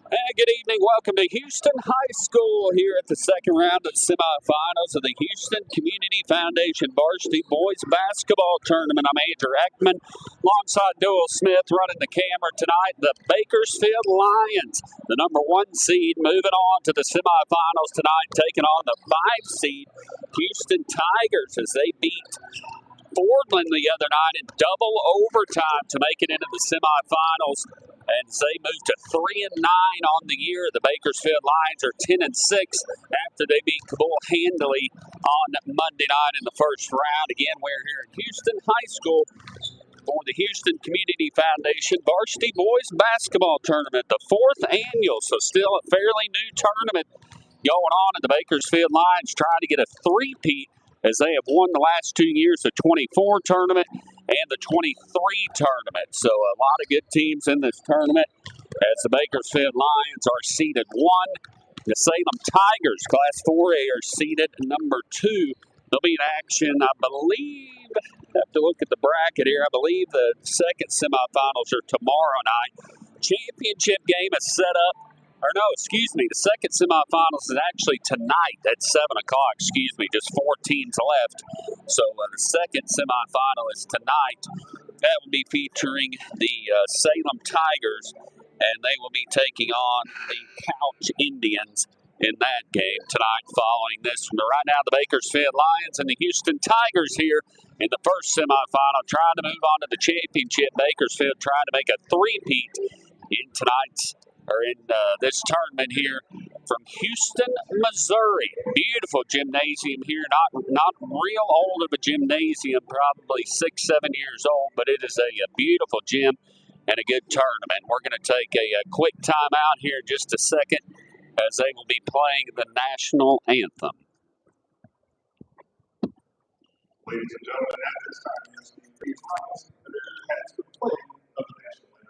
And good evening. Welcome to Houston High School here at the second round of the semifinals of the Houston Community Foundation Varsity Boys Basketball Tournament. I'm Andrew Ekman alongside Doyle Smith running the camera tonight. The Bakersfield Lions, the number one seed, moving on to the semifinals tonight, taking on the 5 seed Houston Tigers as they beat Fordland the other night in double overtime to make it into the semifinals. And they move to 3-9 on the year. The Bakersfield Lions are 10-6 after they beat Kabul handily on Monday night in the first round. Again, we're here at Houston High School for the Houston Community Foundation Varsity Boys Basketball Tournament, the 4th annual, so still a fairly new tournament going on. And the Bakersfield Lions trying to get a three-peat as they have won the last 2 years, the 24 tournament and the 23 tournament. So a lot of good teams in this tournament as the Bakersfield Lions are seeded 1. The Salem Tigers, Class 4A, are seeded number 2. They'll be in action, I believe, have to look at the bracket here. I believe the second semifinals are tomorrow night. Championship game is set up. Or no, excuse me, the second semifinals is actually tonight at 7 o'clock. Excuse me, just 4 teams left. So the second semifinal is tonight. That will be featuring the Salem Tigers, and they will be taking on the Couch Indians in that game tonight following this one. Right now, the Bakersfield Lions and the Houston Tigers here in the first semifinal, trying to move on to the championship. Bakersfield trying to make a three-peat in tonight's or in this tournament here from Houston, Missouri. Beautiful gymnasium here. Not real old of a gymnasium, probably 6-7 years old, but it is a beautiful gym and a good tournament. We're going to take a quick time out here in just a second as they will be playing the national anthem. Ladies and gentlemen, at this time, it's the finals. The Bears has the play of the national anthem.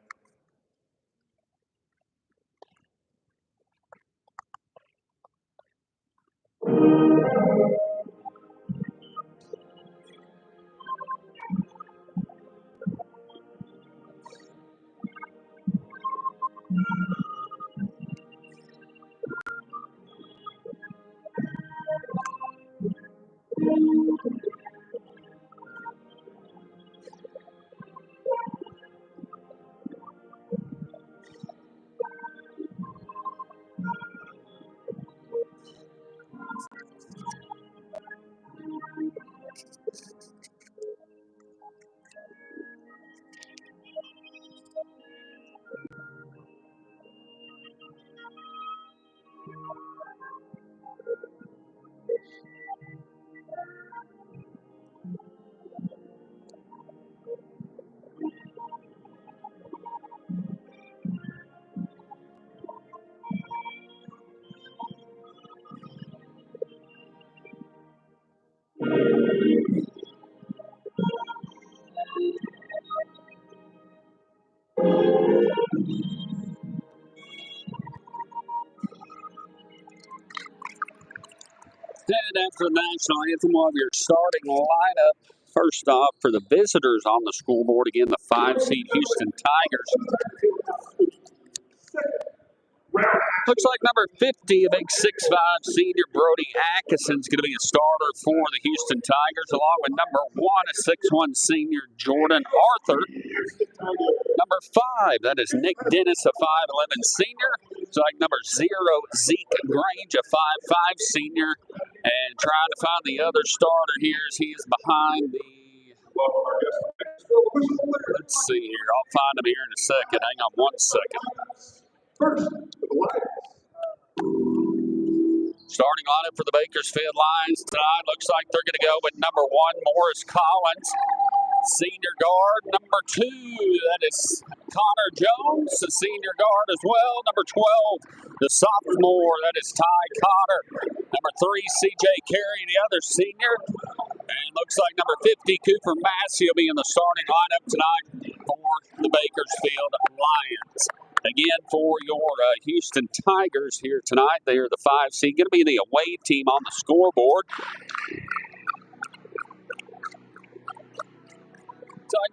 And after the national anthem, we'll have your starting lineup. First off, for the visitors on the scoreboard, again, the 5 seed Houston Tigers. Looks like number 50, a big 6'5" senior Brody Atkinson's going to be a starter for the Houston Tigers, along with number 1, a 6'1" senior Jordan Arthur. Number 5, that is Nick Dennis, a 5'11" senior. It's like number 0, Zeke Grange, a 5'5" senior. And trying to find the other starter here as he is behind the... Let's see here. I'll find him here in a second. Hang on 1 second. Starting lineup for the Bakersfield Lions tonight. Looks like they're going to go with number 1, Morris Collins. Senior guard, number 2, that is Connor Jones, the senior guard as well. Number 12, the sophomore, that is Ty Cotter. Number 3, C.J. Carey, the other senior. And looks like number 50, Cooper Massey, will be in the starting lineup tonight for the Bakersfield Lions. Again, for your Houston Tigers here tonight, they are the 5 seed, going to be the away team on the scoreboard.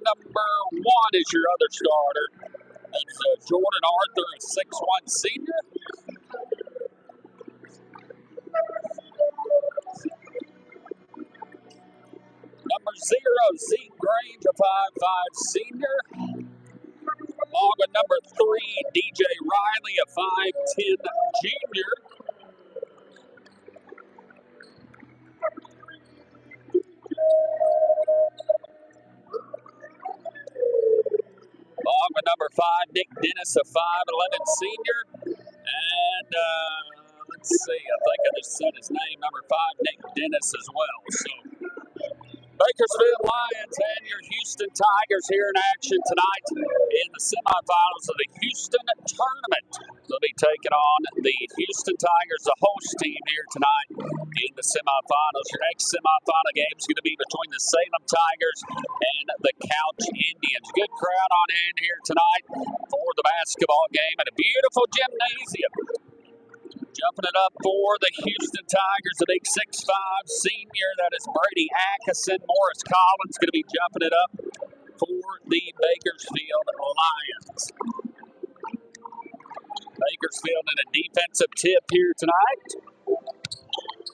Number 1 is your other starter. That's Jordan Arthur, a 6'1 senior. Number 0, Zeke Grange, a 5'5 senior. Along with number 3, DJ Riley, a 5'10 junior. Along with number 5, Nick Dennis, a 5'11 senior. And let's see, I think I just said his name, number 5, Nick Dennis as well. So Bakersfield Lions and your Houston Tigers here in action tonight in the semifinals of the Houston tournament. They'll be taking on the Houston Tigers, the host team here tonight in the semifinals. Your next semifinal game is going to be between the Salem Tigers and the Couch Indians. Good crowd on hand here tonight for the basketball game at a beautiful gymnasium. Jumping it up for the Houston Tigers, the big 6'5 senior. That is Brady Atkinson. Morris Collins going to be jumping it up for the Bakersfield Lions. Bakersfield in a defensive tip here tonight.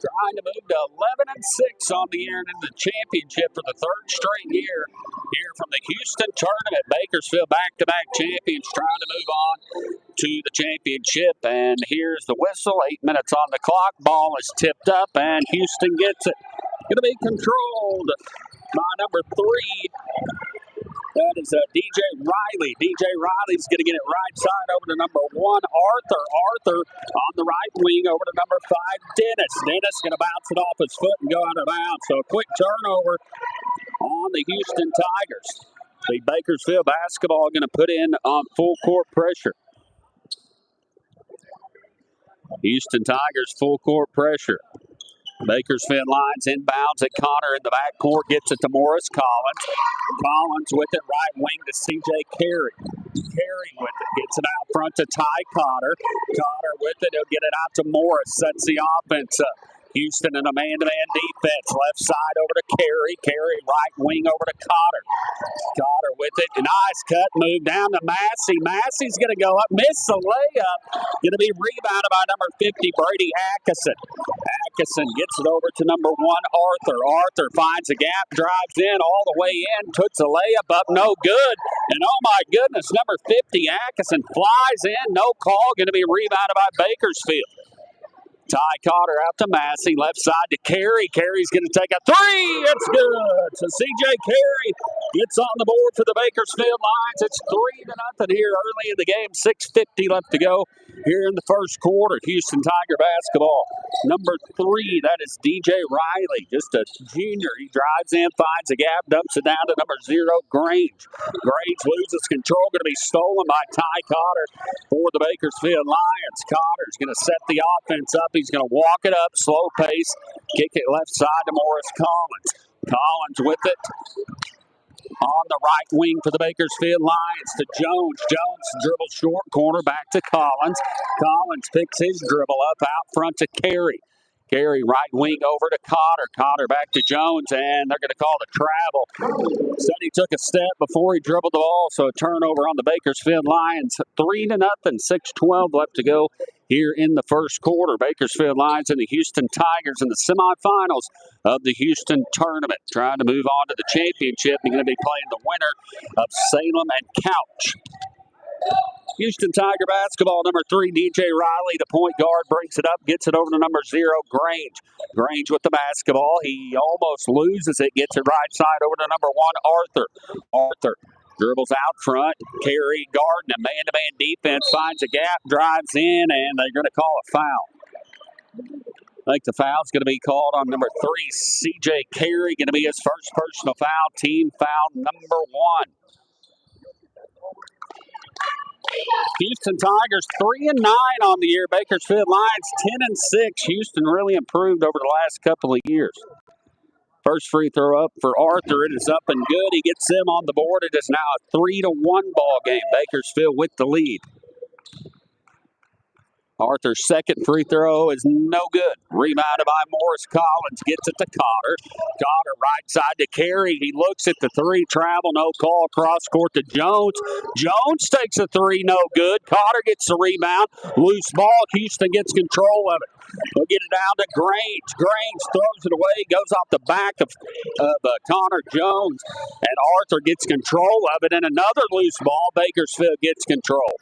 Trying to move to 11-6 on the year and in the championship for the third straight year here from the Houston tournament. Bakersfield back-to-back champions trying to move on to the championship. And here's the whistle. 8 minutes on the clock. Ball is tipped up, and Houston gets it. Going to be controlled by number 3. That is DJ Riley. DJ Riley's going to get it right side over to number 1, Arthur. Arthur on the right wing over to number 5, Dennis. Dennis going to bounce it off his foot and go out of bounds. So a quick turnover on the Houston Tigers. The Bakersfield basketball going to put in on full court pressure. Houston Tigers full court pressure. Bakersfield Lions inbounds at Connor in the backcourt, gets it to Morris Collins. Collins with it, right wing to C.J. Carey. Carey with it, gets it out front to Ty Cotter. Cotter with it, he'll get it out to Morris, sets the offense up. Houston in a man-to-man defense. Left side over to Carey. Carey right wing over to Cotter. Cotter with it. Nice cut. Move down to Massey. Massey's going to go up. Miss the layup. Going to be rebounded by number 50, Brady Atkinson. Atkinson gets it over to number 1, Arthur. Arthur finds a gap, drives in all the way in, puts a layup up, no good. And oh my goodness, number 50, Atkinson flies in, no call. Going to be rebounded by Bakersfield. Ty Cotter out to Massey, left side to Carey. Carey's going to take a 3. It's good. So C.J. Carey gets on the board for the Bakersfield Lions. It's 3-0 here early in the game. 6:50 left to go here in the first quarter. Houston Tiger basketball. Number 3, that is DJ Riley, just a junior. He drives in, finds a gap, dumps it down to number 0, Grange. Grange loses control, going to be stolen by Ty Cotter for the Bakersfield Lions. Cotter's going to set the offense up. He's going to walk it up, slow pace, kick it left side to Morris Collins. Collins with it on the right wing for the Bakersfield Lions to Jones. Jones dribbles short corner back to Collins. Collins picks his dribble up out front to Carey. Carey right wing over to Cotter. Cotter back to Jones, and they're going to call the travel. Said he took a step before he dribbled the ball, so a turnover on the Bakersfield Lions. 3-0, 6:12 left to go here in the first quarter. Bakersfield Lions and the Houston Tigers in the semifinals of the Houston tournament. Trying to move on to the championship. They're going to be playing the winner of Salem and Couch. Houston Tiger basketball, number 3, DJ Riley, the point guard, brings it up, gets it over to number 0, Grange. Grange with the basketball. He almost loses it, gets it right side over to number 1, Arthur. Arthur dribbles out front. Carey guarding a man-to-man defense, finds a gap, drives in, and they're going to call a foul. I think the foul's going to be called on number 3, C.J. Carey, going to be his first personal foul, team foul number 1. Houston Tigers 3-9 on the year. Bakersfield Lions 10-6. Houston really improved over the last couple of years. First free throw up for Arthur. It is up and good. He gets them on the board. It is now a 3-1 ball game. Bakersfield with the lead. Arthur's second free throw is no good. Rebounded by Morris Collins. Gets it to Cotter. Cotter right side to Carey. He looks at the three. Travel. No call. Cross court to Jones. Jones takes a three. No good. Cotter gets the rebound. Loose ball. Houston gets control of it. They'll get it down to Grange. Grange throws it away. Goes off the back of Connor Jones. And Arthur gets control of it. And another loose ball. Bakersfield gets control.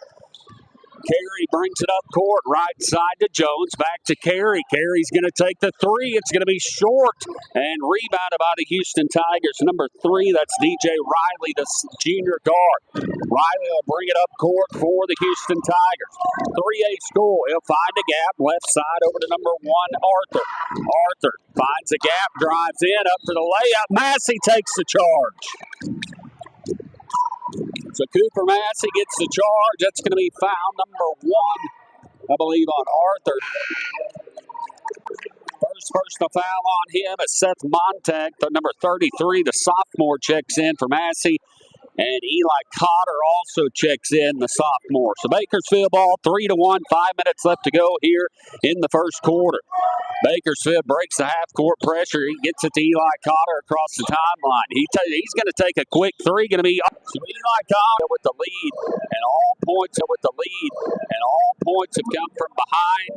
Carey brings it up court, right side to Jones, back to Carey. Carey's going to take the three. It's going to be short and rebounded by the Houston Tigers. Number 3, that's DJ Riley, the junior guard. Riley will bring it up court for the Houston Tigers. 3-8 score. He'll find a gap, left side over to number 1, Arthur. Arthur finds a gap, drives in, up for the layup. Massey takes the charge. So Cooper Massey gets the charge. That's going to be foul number 1, I believe, on Arthur. First personal foul on him is Seth Montag, number 33. The sophomore checks in for Massey. And Eli Cotter also checks in, the sophomore. So Bakersfield ball 3-1, 5 minutes left to go here in the first quarter. Bakersfield breaks the half-court pressure. He gets it to Eli Cotter across the timeline. He's going to take a quick three. Going to be Eli Cotter with the lead, and all points have come from behind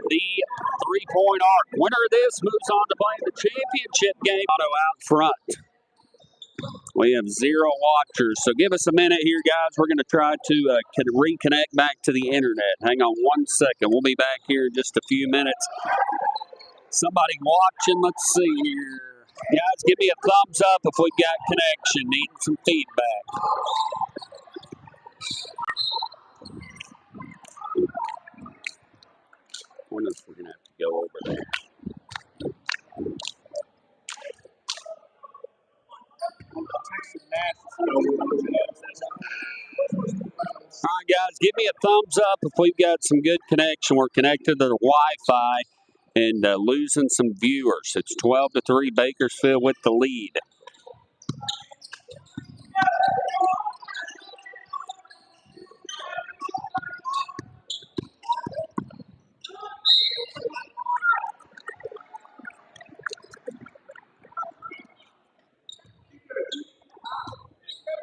the three-point arc. Winner of this moves on to play the championship game. Auto out front. We have 0 watchers, so give us a minute here, guys. We're going to try to reconnect back to the internet. Hang on 1 second. We'll be back here in just a few minutes. Somebody watching. Let's see here. Guys, give me a thumbs up if we've got connection. Needing some feedback. We're going to have to go over there. All right, guys, give me a thumbs up if we've got some good connection. We're connected to the Wi-Fi and losing some viewers. It's 12-3, Bakersfield with the lead.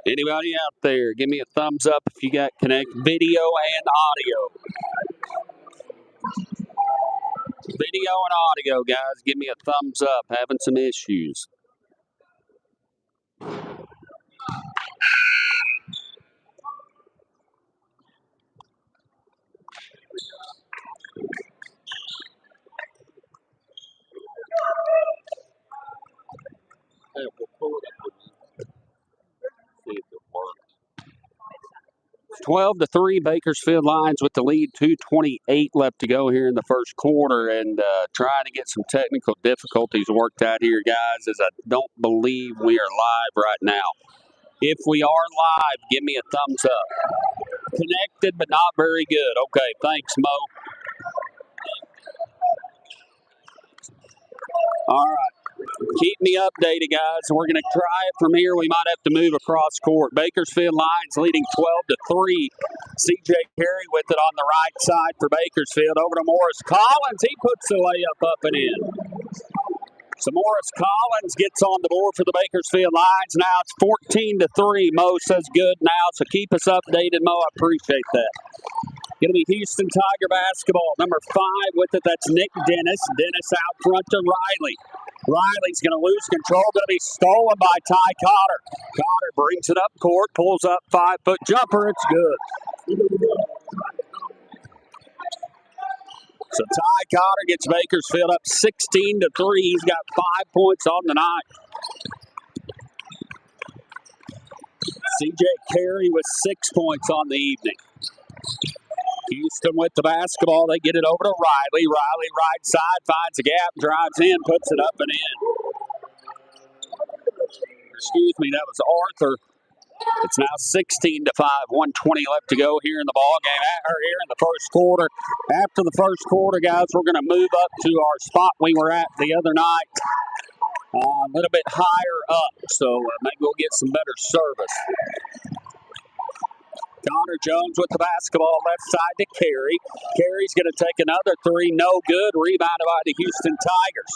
Anybody out there, give me a thumbs up if you got connect video and audio. Video and audio, guys. Give me a thumbs up. Having some issues. Hey, we'll pull it up. See if it works. 12-3, Bakersfield Lions with the lead. 2:28 left to go here in the first quarter, and trying to get some technical difficulties worked out here, guys, as I don't believe we are live right now. If we are live, give me a thumbs up. Connected, but not very good. Okay, thanks, Mo. All right. Keep me updated, guys. We're going to try it from here. We might have to move across court. Bakersfield Lions leading 12-3. C.J. Carey with it on the right side for Bakersfield. Over to Morris Collins. He puts the layup up and in. So Morris Collins gets on the board for the Bakersfield Lions. Now it's 14-3. Mo says good now, so keep us updated, Mo. I appreciate that. Going to be Houston Tiger basketball. Number 5 with it, that's Nick Dennis. Dennis out front to Riley. Riley's going to lose control. Going to be stolen by Ty Cotter. Cotter brings it up court, pulls up 5-foot jumper. It's good. So Ty Cotter gets Bakersfield up 16-3. He's got 5 points on the night. C.J. Carey with 6 points on the evening. Houston with the basketball. They get it over to Riley. Riley right side, finds a gap, drives in, puts it up and in. Excuse me, that was Arthur. It's now 16-5, 1:20 left to go here in the ball game. Here in the first quarter. After the first quarter, guys, we're going to move up to our spot we were at the other night. A little bit higher up, so maybe we'll get some better service. Connor Jones with the basketball left side to Carey. Carey's going to take another three. No good. Rebounded by the Houston Tigers.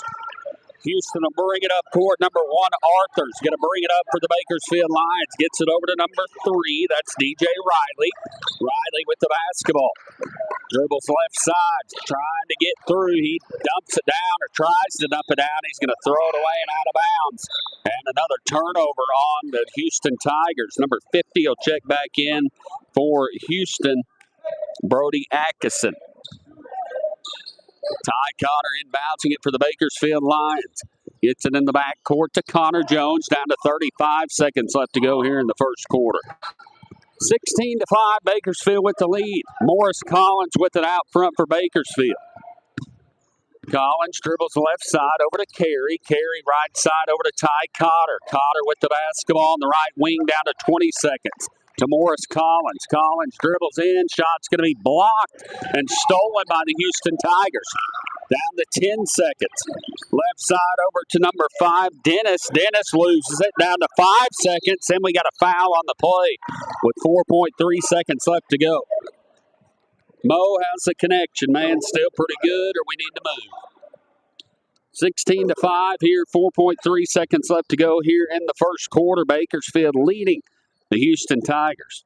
Houston will bring it up court. Number one, Arthur's going to bring it up for the Bakersfield Lions. Gets it over to number three. That's DJ Riley. Riley with the basketball. Dribbles left side, trying to get through. He dumps it down or tries to dump it down. He's going to throw it away and out of bounds. And another turnover on the Houston Tigers. Number 50 will check back in for Houston, Brody Atkinson. Ty Cotter inbouncing it for the Bakersfield Lions. Gets it in the backcourt to Connor Jones. Down to 35 seconds left to go here in the first quarter. 16-5, Bakersfield with the lead. Morris Collins with it out front for Bakersfield. Collins dribbles left side over to Carey. Carey right side over to Ty Cotter. Cotter with the basketball on the right wing down to 20 seconds. To Morris Collins. Collins dribbles in. Shot's going to be blocked and stolen by the Houston Tigers. Down to 10 seconds. Left side over to number 5, Dennis. Dennis loses it down to 5 seconds. And we got a foul on the play with 4.3 seconds left to go. Mo has the connection, man. Still pretty good, or we need to move. 16-5 here. 4.3 seconds left to go here in the first quarter. Bakersfield leading the Houston Tigers.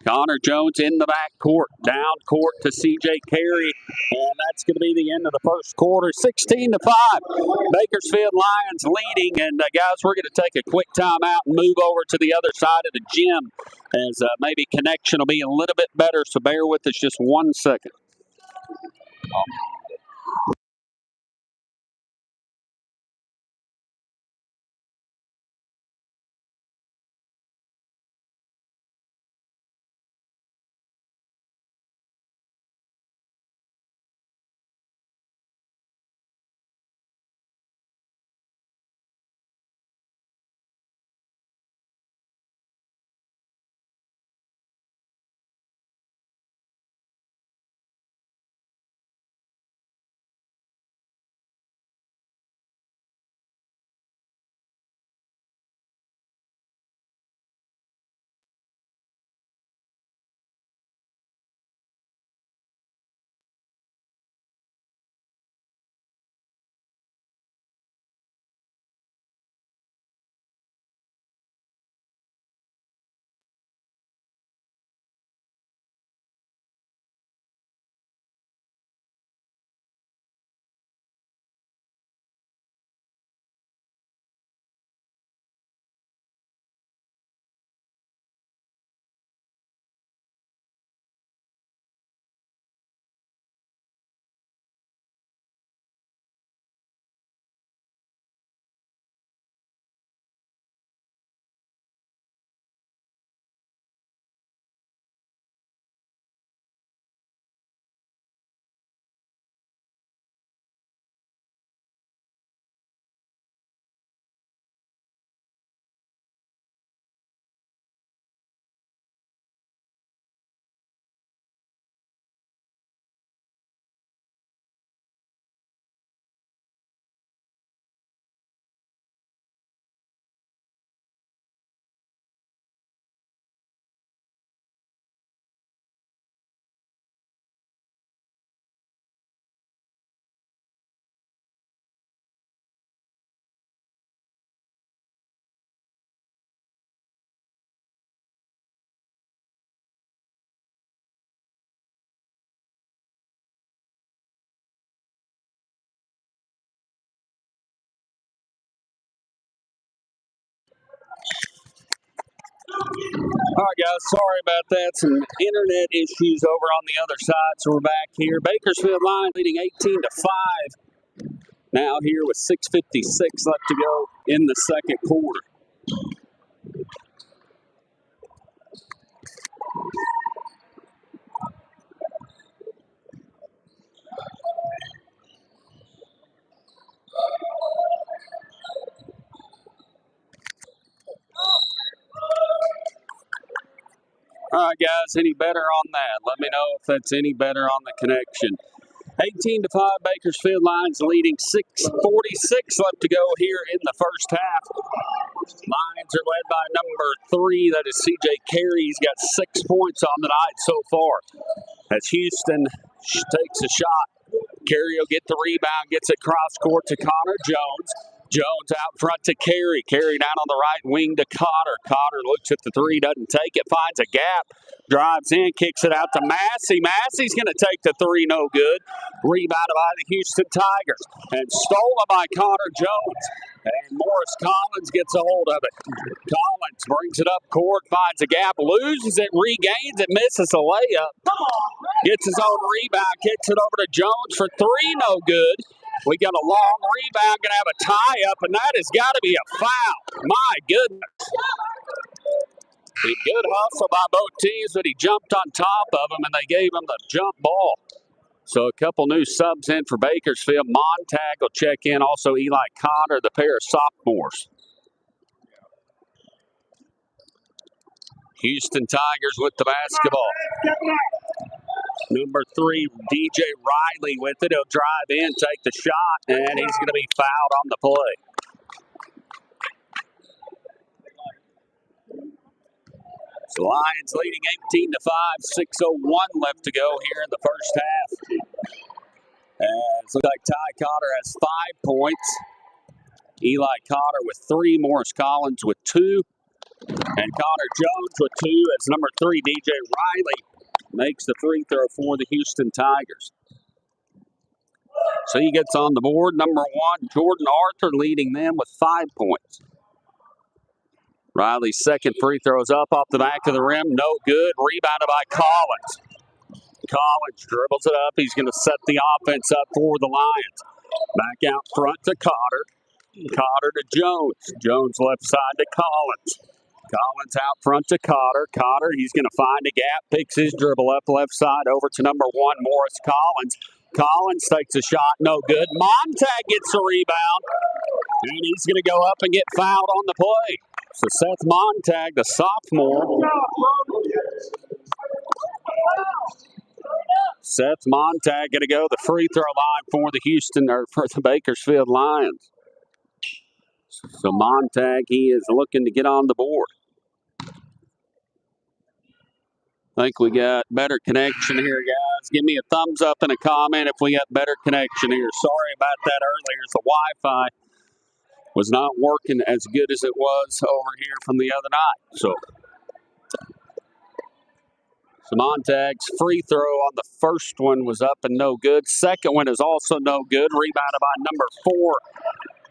Connor Jones in the backcourt, down court to C.J. Carey, and that's going to be the end of the first quarter. 16-5, Bakersfield Lions leading, and guys, we're going to take a quick timeout and move over to the other side of the gym, as maybe connection will be a little bit better, so bear with us just 1 second. All right, guys, sorry about that. Some internet issues over on the other side, so we're back here. Bakersfield Lions leading 18-5 now here with 6:56 left to go in the second quarter. All right, guys, any better on that? Let me know if that's any better on the connection. 18-5, Bakersfield Lions leading. 6:46 left to go here in the first half. Lions are led by number 3. That is C.J. Carey. He's got 6 points on the night so far. As Houston takes a shot. Carey will get the rebound, gets it cross court to Connor Jones. Jones out front to Carey. Carey down on the right wing to Cotter. Cotter looks at the 3, doesn't take it, finds a gap, drives in, kicks it out to Massey. Massey's going to take the 3, no good. Rebounded by the Houston Tigers and stolen by Connor Jones. And Morris Collins gets a hold of it. Collins brings it up court, finds a gap, loses it, regains it, misses a layup. Gets his own rebound, kicks it over to Jones for 3, no good. We got a long rebound, going to have a tie-up, and that has got to be a foul. My goodness. A good hustle by both teams, but he jumped on top of him, and they gave him the jump ball. So a couple new subs in for Bakersfield. Montag will check in. Also Eli Cotter, the pair of sophomores. Houston Tigers with the basketball. Number 3, DJ Riley with it. He'll drive in, take the shot, and he's going to be fouled on the play. So Lions leading 18-5, 6:01 left to go here in the first half. And it looks like Ty Cotter has 5 points. Eli Cotter with 3, Morris Collins with 2, and Connor Jones with 2 as number 3, DJ Riley, makes the free throw for the Houston Tigers. So he gets on the board. Number 1, Jordan Arthur leading them with 5 points. Riley's second free throw is up off the back of the rim. No good. Rebounded by Collins. Collins dribbles it up. He's going to set the offense up for the Lions. Back out front to Cotter. Cotter to Jones. Jones left side to Collins. Collins out front to Cotter. Cotter, he's going to find a gap, picks his dribble up left side over to number 1, Morris Collins. Collins takes a shot, no good. Montag gets a rebound, and he's going to go up and get fouled on the play. So Seth Montag, the sophomore. Seth Montag going to go the free throw line for the Bakersfield Lions. So Montag, he is looking to get on the board. I think we got better connection here, guys. Give me a thumbs up and a comment if we got better connection here. Sorry about that earlier. The Wi-Fi was not working as good as it was over here from the other night. So Montag's free throw on the first one was up and no good. Second one is also no good. Rebounded by number 4,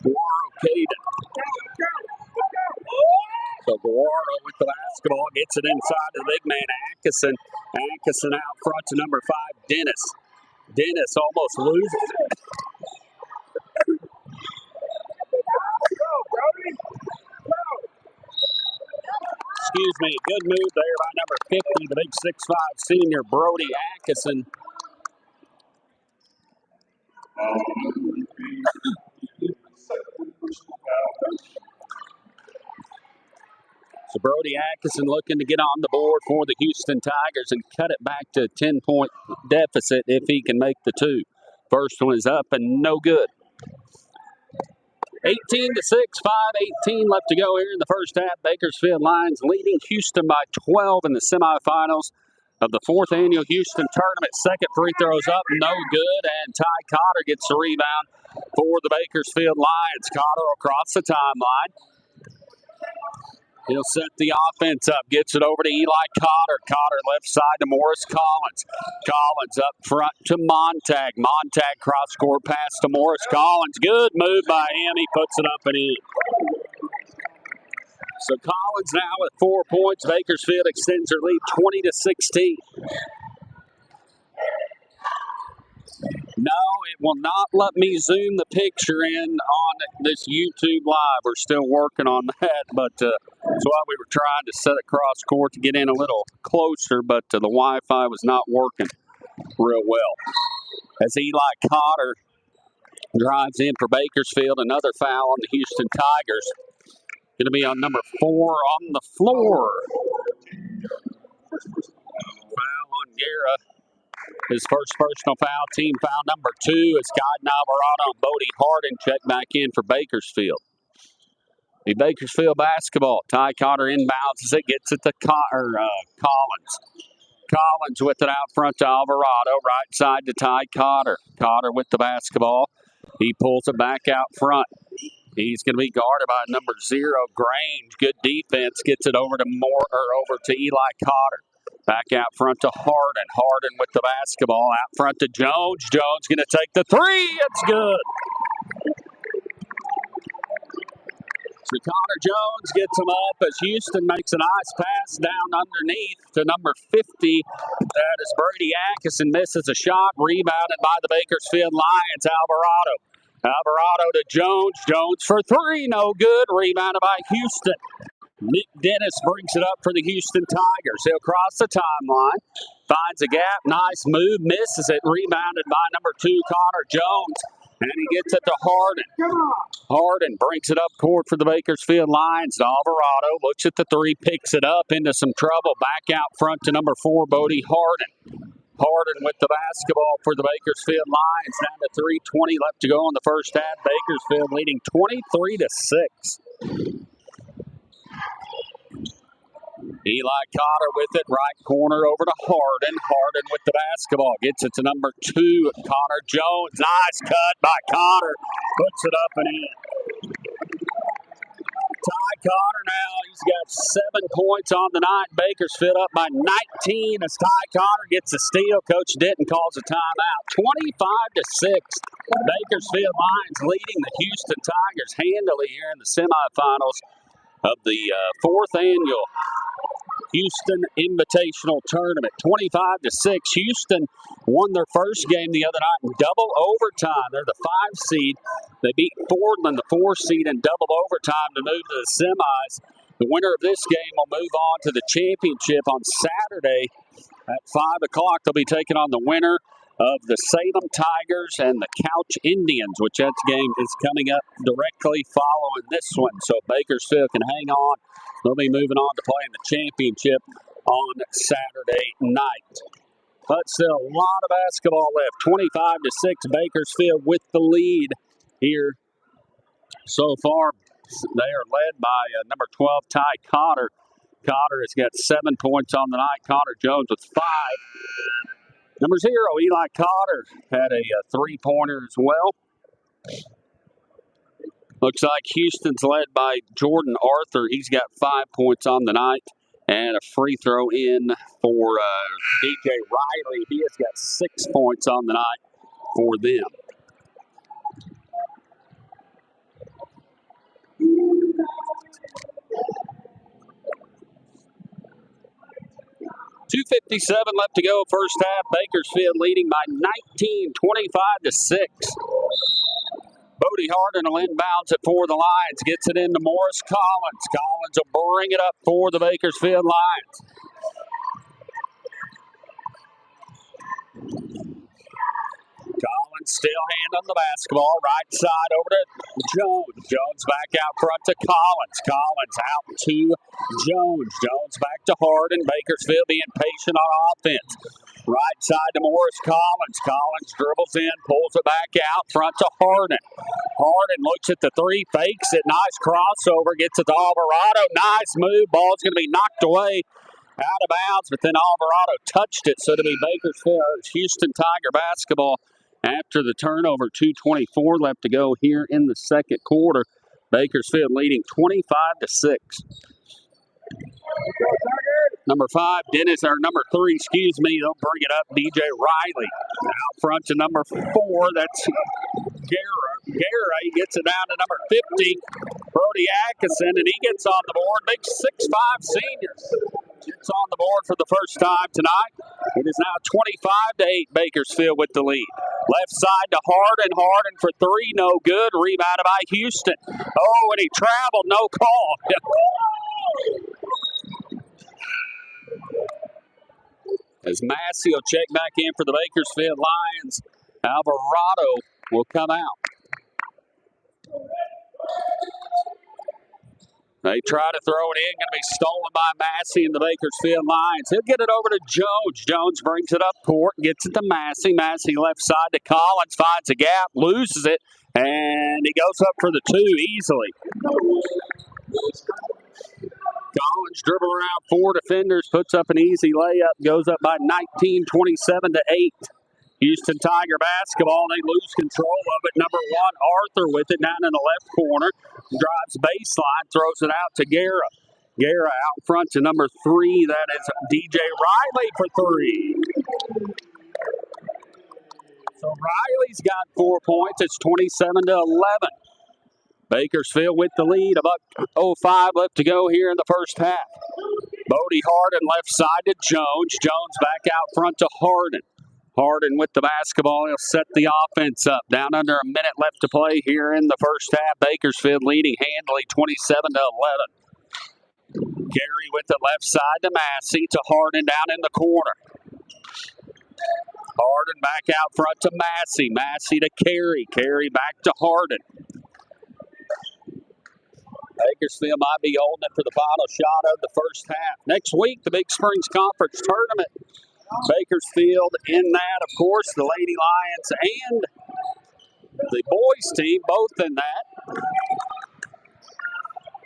Guaro Caden. So Guaro with the basketball gets it inside the big man, Atkinson. Atkinson out front to number 5, Dennis. Dennis almost loses it. Excuse me, good move there by number 50, the big 6'5" senior, Brody Atkinson. So Brody Atkinson looking to get on the board for the Houston Tigers and cut it back to a 10-point deficit if he can make the 2. First one is up and no good. 18-6, 5:18 left to go here in the first half. Bakersfield Lions leading Houston by 12 in the semifinals of the 4th annual Houston tournament. Second free throws up, no good, and Ty Cotter gets the rebound for the Bakersfield Lions. Cotter across the timeline. He'll set the offense up, gets it over to Eli Cotter. Cotter left side to Morris Collins. Collins up front to Montag. Montag cross-court pass to Morris Collins. Good move by him. He puts it up and in. So Collins now with 4 points. Bakersfield extends their lead 20-16. No, it will not let me zoom the picture in on this YouTube Live. We're still working on that, but that's why we were trying to set it cross court to get in a little closer, but the Wi-Fi was not working real well. As Eli Cotter drives in for Bakersfield, another foul on the Houston Tigers. Going to be on number 4 on the floor. Foul on Guerra. His first personal foul, team foul number 2 is Cotton Alvarado and Bodie Hardin check back in for Bakersfield. Be Bakersfield basketball. Ty Cotter inbounds as it gets it to Collins. Collins with it out front to Alvarado. Right side to Ty Cotter. Cotter with the basketball. He pulls it back out front. He's going to be guarded by number 0, Grange. Good defense. Gets it over to over to Eli Cotter. Back out front to Harden. Harden with the basketball. Out front to Jones. Jones going to take the three. It's good. So Connor Jones gets him up as Houston makes a nice pass down underneath to number 50. That is Brady Atkinson, misses a shot, rebounded by the Bakersfield Lions. Alvarado to Jones. Jones for three, no good. Rebounded by Houston. Nick Dennis brings it up for the Houston Tigers. He'll cross the timeline, finds a gap, nice move, misses it. Rebounded by number 2, Connor Jones. And he gets it to Harden. Harden brings it up court for the Bakersfield Lions. Alvarado looks at the three, picks it up into some trouble. Back out front to number 4, Bodie Harden. Harden with the basketball for the Bakersfield Lions. Down to 3:20 left to go in the first half. Bakersfield leading 23-6. Eli Cotter with it, right corner over to Harden. Harden with the basketball. Gets it to number 2, Connor Jones. Nice cut by Cotter. Puts it up and in. Ty Cotter now, he's got 7 points on the night. Bakersfield up by 19 as Ty Cotter gets a steal. Coach Denton calls a timeout. 25-6. Bakersfield Lions leading the Houston Tigers handily here in the semifinals of the 4th annual Houston Invitational Tournament. 25-6. Houston won their first game the other night in double overtime. They're the 5 seed. They beat Fordland, the 4 seed, in double overtime to move to the semis. The winner of this game will move on to the championship on Saturday at 5 o'clock. They'll be taking on the winner of the Salem Tigers and the Couch Indians, which that game is coming up directly following this one. So Bakersfield can hang on. They'll be moving on to playing the championship on Saturday night. But still, a lot of basketball left. 25-6, Bakersfield with the lead here so far. They are led by number 12, Ty Cotter. Cotter has got 7 points on the night. Connor Jones with 5. Number 0, Eli Cotter, had a 3-pointer as well. Looks like Houston's led by Jordan Arthur. He's got 5 points on the night. And a free throw in for DJ Riley. He has got 6 points on the night for them. .257 left to go first half. Bakersfield leading by 19, 25-6. Bodie Harden will inbounds it for the Lions. Gets it into Morris Collins. Collins will bring it up for the Bakersfield Lions. Collins still handling the basketball. Right side over to Jones. Jones back out front to Collins. Collins out to Jones. Jones back to Harden. Bakersfield being patient on offense. Right side to Morris Collins. Collins dribbles in, pulls it back out front to Harden. Harden looks at the three, fakes it. Nice crossover. Gets it to Alvarado. Nice move. Ball's going to be knocked away out of bounds, but then Alvarado touched it. So to be Bakersfield, Houston Tiger basketball after the turnover. 2:24 left to go here in the second quarter. Bakersfield leading 25-6. Number 5, Dennis, or number 3, excuse me, they'll bring it up, DJ Riley. Out front to number 4, that's Guerra. He gets it down to number 50, Brody Atkinson, and he gets on the board. Big 6'5" senior gets on the board for the first time tonight. It is now 25-8, Bakersfield with the lead. Left side to Harden. Harden for 3, no good. Rebounded by Houston. Oh, and he traveled, no call. As Massey will check back in for the Bakersfield Lions, Alvarado will come out. They try to throw it in, going to be stolen by Massey and the Bakersfield Lions. He'll get it over to Jones. Jones brings it up court, gets it to Massey. Massey left side to Collins, finds a gap, loses it, and he goes up for the 2 easily. Collins dribble around 4 defenders, puts up an easy layup, goes up by 19, 27-8. Houston Tiger basketball. They lose control of it. Number 1, Arthur with it down in the left corner. Drives baseline, throws it out to Guerra. Guerra out front to number 3. That is DJ Riley for 3. So Riley's got 4 points. It's 27-11. Bakersfield with the lead. About 0.5 left to go here in the first half. Bodie Harden left side to Jones. Jones back out front to Harden. Harden with the basketball. He'll set the offense up. Down under a minute left to play here in the first half. Bakersfield leading handily 27-11. Gary with the left side to Massey to Harden down in the corner. Harden back out front to Massey. Massey to Carey. Carey back to Harden. Bakersfield might be holding it for the final shot of the first half. Next week, the Big Springs Conference Tournament. Bakersfield in that, of course, the Lady Lions and the boys team both in that.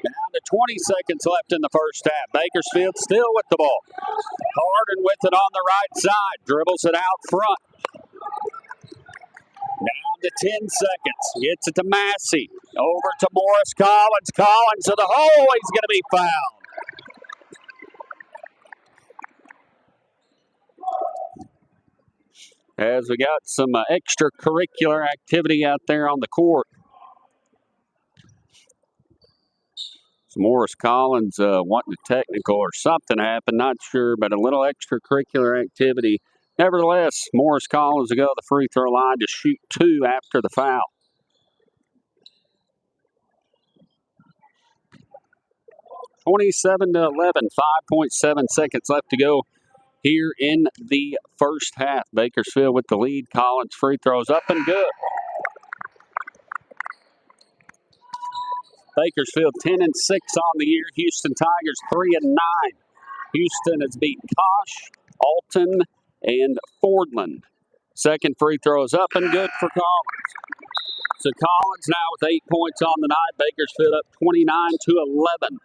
Down to 20 seconds left in the first half. Bakersfield still with the ball. Harden with it on the right side. Dribbles it out front. Down to 10 seconds. Gets it to Massey. Over to Morris Collins. Collins to the hole. He's going to be fouled. As we got some extracurricular activity out there on the court. So Morris Collins wanting a technical or something happened, not sure, but a little extracurricular activity. Nevertheless, Morris Collins will go to the free throw line to shoot 2 after the foul. 27-11, 5.7 seconds left to go here in the first half. Bakersfield with the lead. Collins free throws up and good. Bakersfield 10-6 on the year. Houston Tigers 3-9. Houston has beaten Kosh, Alton, and Fordland. Second free throw is up and good for Collins. So Collins now with 8 points on the night. Bakersfield up 29-11.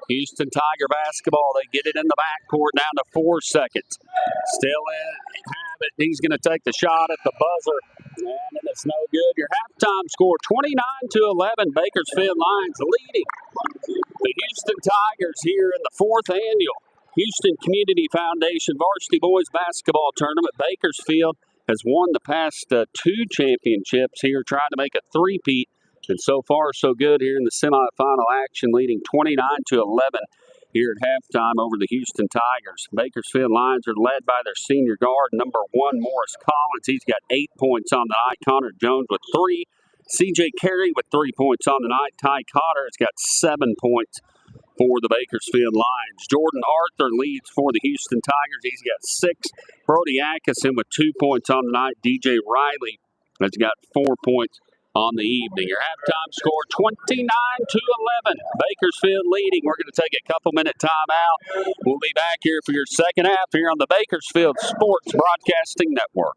Houston Tiger basketball. They get it in the backcourt down to 4 seconds. Still in. Have it. He's going to take the shot at the buzzer. And it's no good. Your halftime score 29-11. Bakersfield Lions leading the Houston Tigers here in the 4th annual Houston Community Foundation Varsity Boys Basketball Tournament. Bakersfield has won the past 2 championships here, trying to make a three-peat. And so far, so good here in the semifinal action, leading 29-11 here at halftime over the Houston Tigers. Bakersfield Lions are led by their senior guard, number 1, Morris Collins. He's got 8 points on the night. Connor Jones with 3. C.J. Carey with 3 points on the night. Ty Cotter has got 7 points for the Bakersfield Lions. Jordan Arthur leads for the Houston Tigers. He's got 6. Brody Atkinson with 2 points on the night. DJ Riley has got 4 points on the evening. Your halftime score 29-11. Bakersfield leading. We're going to take a couple-minute timeout. We'll be back here for your second half here on the Bakersfield Sports Broadcasting Network.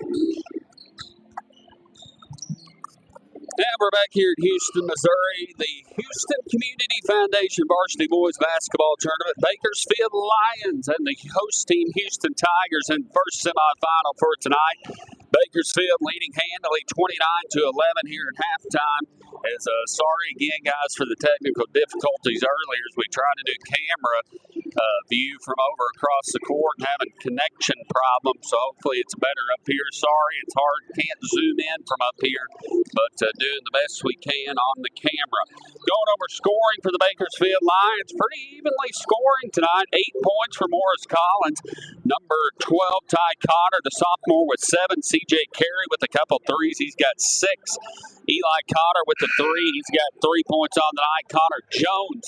And we're back here at Houston, Missouri. The Houston Community Foundation Varsity Boys Basketball Tournament. Bakersfield Lions and the host team Houston Tigers in first semifinal for tonight. Bakersfield leading handily 29-11 here at halftime. Sorry again, guys, for the technical difficulties earlier as we try to do camera view from over across the court and having connection problems. So hopefully it's better up here. Sorry, it's hard. Can't zoom in from up here, but doing the best we can on the camera. Going over scoring for the Bakersfield Lions. Pretty evenly scoring tonight. 8 points for Morris Collins. Number 12, Ty Cotter, the sophomore, with 7. C.J. Carey with a couple threes. He's got 6. Eli Cotter with the 3. He's got 3 points on the night. Connor Jones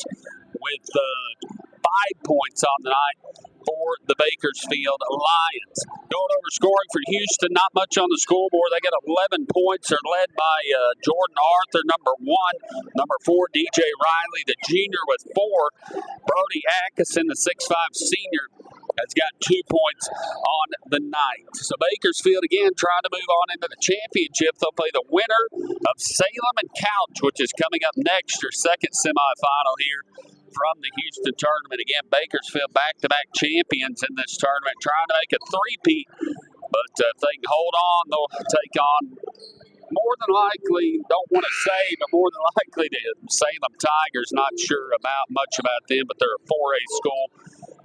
with 5 points on the night for the Bakersfield Lions. Going over scoring for Houston, not much on the scoreboard. They got 11 points. They're led by Jordan Arthur, number 1. Number 4, DJ Riley, the junior, with 4. Brody Atkinson, the 6'5 senior, has got 2 points on the night. So Bakersfield, again, trying to move on into the championship. They'll play the winner of Salem and Couch, which is coming up next, your second semifinal here from the Houston tournament. Again, Bakersfield back-to-back champions in this tournament, trying to make a three-peat. But if they can hold on, they'll take on, more than likely, don't want to say, but more than likely the Salem Tigers. Not sure much about them, but they're a 4A school.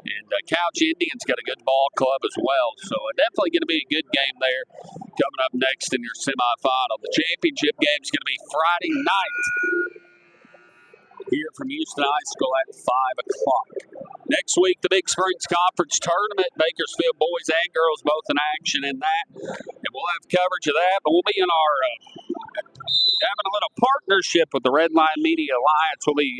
And Couch Indians got a good ball club as well. So definitely going to be a good game there coming up next in your semifinal. The championship game is going to be Friday night here from Houston High School at 5 o'clock. Next week, the Big Springs Conference Tournament. Bakersfield boys and girls both in action in that. And we'll have coverage of that. But we'll be in our having a little partnership with the Red Line Media Alliance. We'll be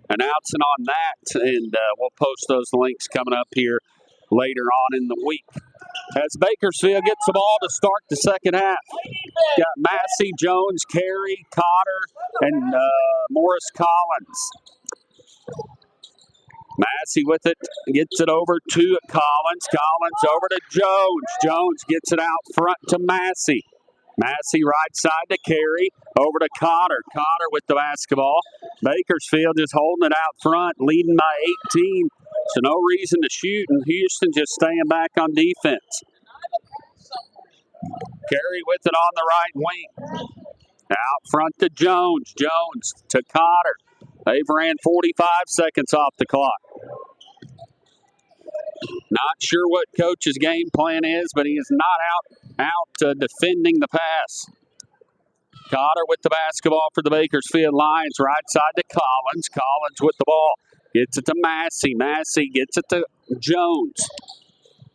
announcing on that, and we'll post those links coming up here later on in the week. As Bakersfield gets the ball to start the second half. Got Massey, Jones, Carey, Cotter, and Morris Collins. Massey with it, gets it over to Collins. Collins over to Jones. Jones gets it out front to Massey. Massey right side to Carey, over to Cotter. Cotter with the basketball. Bakersfield just holding it out front, leading by 18. So no reason to shoot, and Houston just staying back on defense. Carey with it on the right wing. Out front to Jones. Jones to Cotter. They've ran 45 seconds off the clock. Not sure what coach's game plan is, but he is not out defending the pass. Cotter with the basketball for the Bakersfield Lions. Right side to Collins. Collins with the ball. Gets it to Massey. Massey gets it to Jones.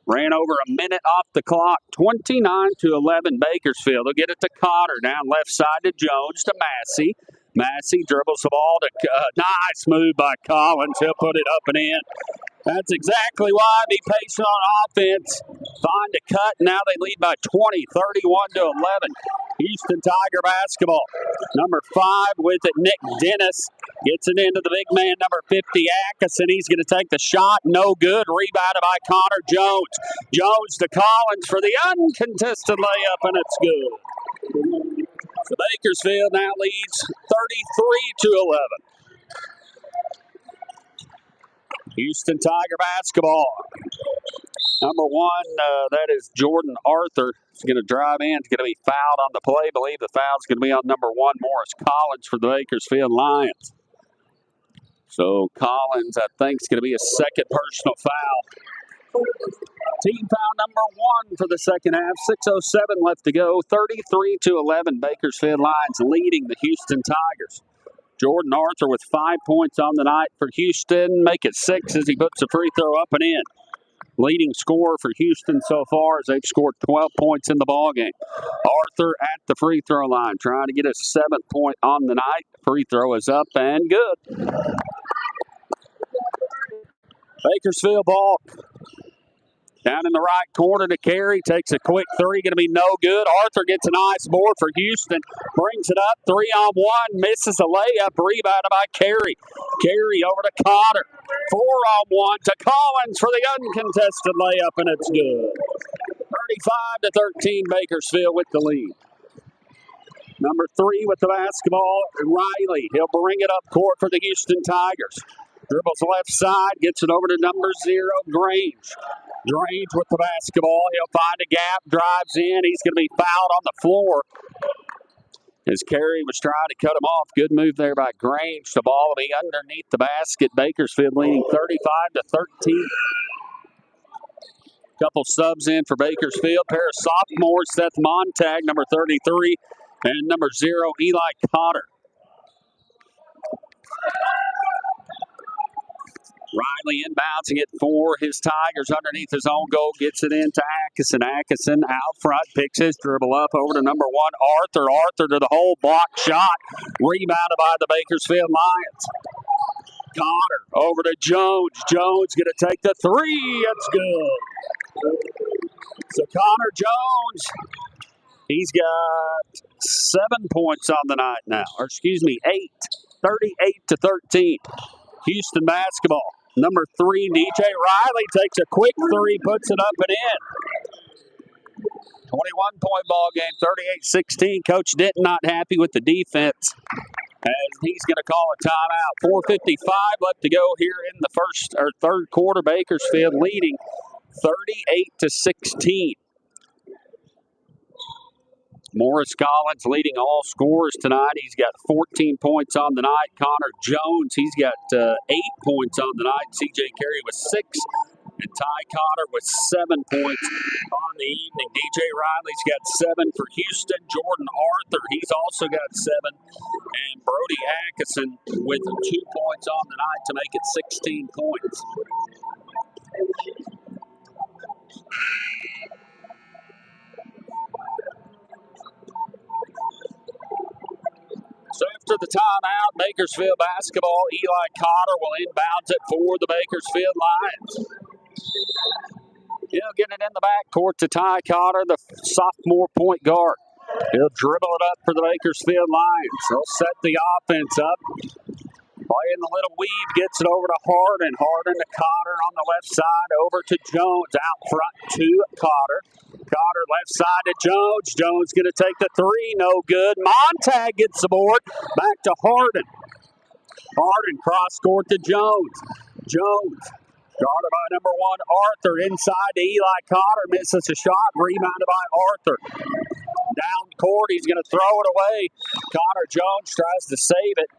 Ran over a minute off the clock. 29-11 Bakersfield. They'll get it to Cotter. Down left side to Jones to Massey. Massey dribbles the ball to nice move by Collins. He'll put it up and in. That's exactly why be patient on offense. Find a cut. Now they lead by 20, 31-11. Houston Tiger basketball. Number 5 with it, Nick Dennis. Gets it into the big man, number 50, Atkinson. He's going to take the shot. No good. Rebounded by Connor Jones. Jones to Collins for the uncontested layup, and it's good. So Bakersfield now leads 33-11. Houston Tiger basketball. Number 1, that is Jordan Arthur. He's going to drive in. He's going to be fouled on the play. I believe the foul's going to be on number 1, Morris Collins, for the Bakersfield Lions. So Collins, I think, is going to be a second personal foul. Team foul number 1 for the second half. 6:07 left to go. 33-11. Bakersfield Lions leading the Houston Tigers. Jordan Arthur with 5 points on the night for Houston. Make it 6 as he puts the free throw up and in. Leading scorer for Houston so far as they've scored 12 points in the ballgame. Arthur at the free throw line, trying to get his 7th point on the night. Free throw is up and good. Bakersfield ball. Down in the right corner to Carey. Takes a quick 3. Going to be no good. Arthur gets a nice board for Houston. Brings it up. 3-on-1. Misses a layup. Rebounded by Carey. Carey over to Cotter. 4-on-1 to Collins for the uncontested layup, and it's good. 35-13, Bakersfield with the lead. Number 3 with the basketball, Riley. He'll bring it up court for the Houston Tigers. Dribbles left side, gets it over to number 0, Grange. Grange with the basketball. He'll find a gap, drives in. He's going to be fouled on the floor. As Carey was trying to cut him off. Good move there by Grange. The ball will be underneath the basket. Bakersfield leading 35-13. Couple subs in for Bakersfield. Pair of sophomores, Seth Montag, number 33, and number 0, Eli Cotter. Riley inbounds it for his Tigers underneath his own goal. Gets it into Atkinson. Atkinson out front. Picks his dribble up over to number 1, Arthur. Arthur to the hole. Block shot. Rebounded by the Bakersfield Lions. Cotter over to Jones. Jones going to take the 3. It's good. So Connor Jones, he's got 7 points on the night now. Or excuse me, 8. 38-13. Houston basketball. Number 3, DJ Riley takes a quick 3, puts it up and in. 21-point ball game, 38-16. Coach Denton not happy with the defense as he's going to call a timeout. 4:55 left to go here in the third quarter. Bakersfield leading 38-16. Morris Collins leading all scorers tonight. He's got 14 points on the night. Connor Jones, he's got 8 points on the night. C.J. Carey with 6. And Ty Cotter with 7 points on the evening. D.J. Riley's got 7 for Houston. Jordan Arthur, he's also got 7. And Brody Atkinson with 2 points on the night to make it 16 points. So after the timeout, Bakersfield basketball, Eli Cotter will inbound it for the Bakersfield Lions. He'll get it in the backcourt to Ty Cotter, the sophomore point guard. He'll dribble it up for the Bakersfield Lions. They'll set the offense up. Playing the little weave, gets it over to Harden. Harden to Cotter on the left side, over to Jones. Out front to Cotter. Cotter left side to Jones. Jones going to take the 3. No good. Montag gets the board. Back to Harden. Harden cross court to Jones. Jones guarded by number 1, Arthur. Inside to Eli Cotter. Misses a shot. Rebounded by Arthur. Down court. He's going to throw it away. Connor Jones tries to save it.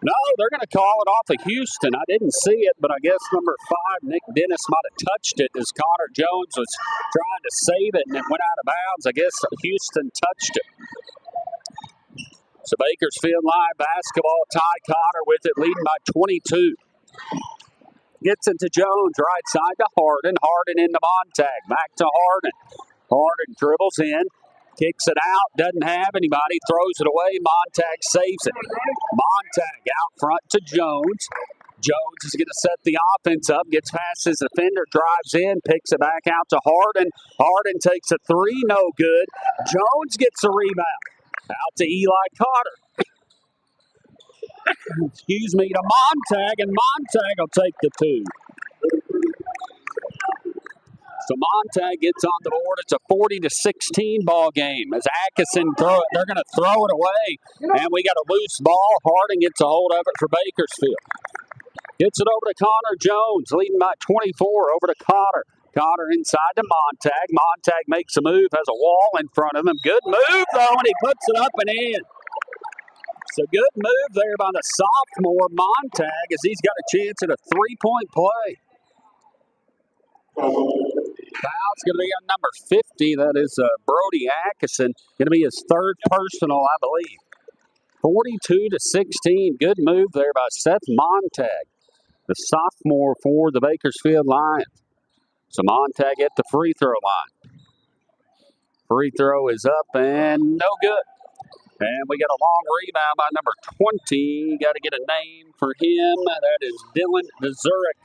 No, they're going to call it off of Houston. I didn't see it, but I guess number 5, Nick Dennis, might have touched it as Connor Jones was trying to save it, and it went out of bounds. I guess Houston touched it. So Bakersfield Live basketball, Ty Cotter with it, leading by 22. Gets it to Jones, right side to Harden. Harden into Montag. Back to Harden. Harden dribbles in. Kicks it out, doesn't have anybody, throws it away. Montag saves it. Montag out front to Jones. Jones is going to set the offense up, gets past his defender, drives in, picks it back out to Harden. Harden takes a 3, no good. Jones gets a rebound. Out to Eli Cotter. Excuse me, to Montag, and Montag will take the 2. So Montag gets on the board. It's a 40-16 ball game. As Atkinson throw it, they're going to throw it away. And we got a loose ball. Harding gets a hold of it for Bakersfield. Gets it over to Connor Jones, leading by 24 over to Cotter. Cotter inside to Montag. Montag makes a move, has a wall in front of him. Good move, though, and he puts it up and in. So good move there by the sophomore Montag as he's got a chance at a 3-point play. Foul's going to be on number 50. That is Brody Atkinson. Going to be his 3rd personal, I believe. 42-16. Good move there by Seth Montag, the sophomore for the Bakersfield Lions. So Montag at the free throw line. Free throw is up and no good. And we got a long rebound by number 20. Got to get a name for him. That is Dylan Zurich,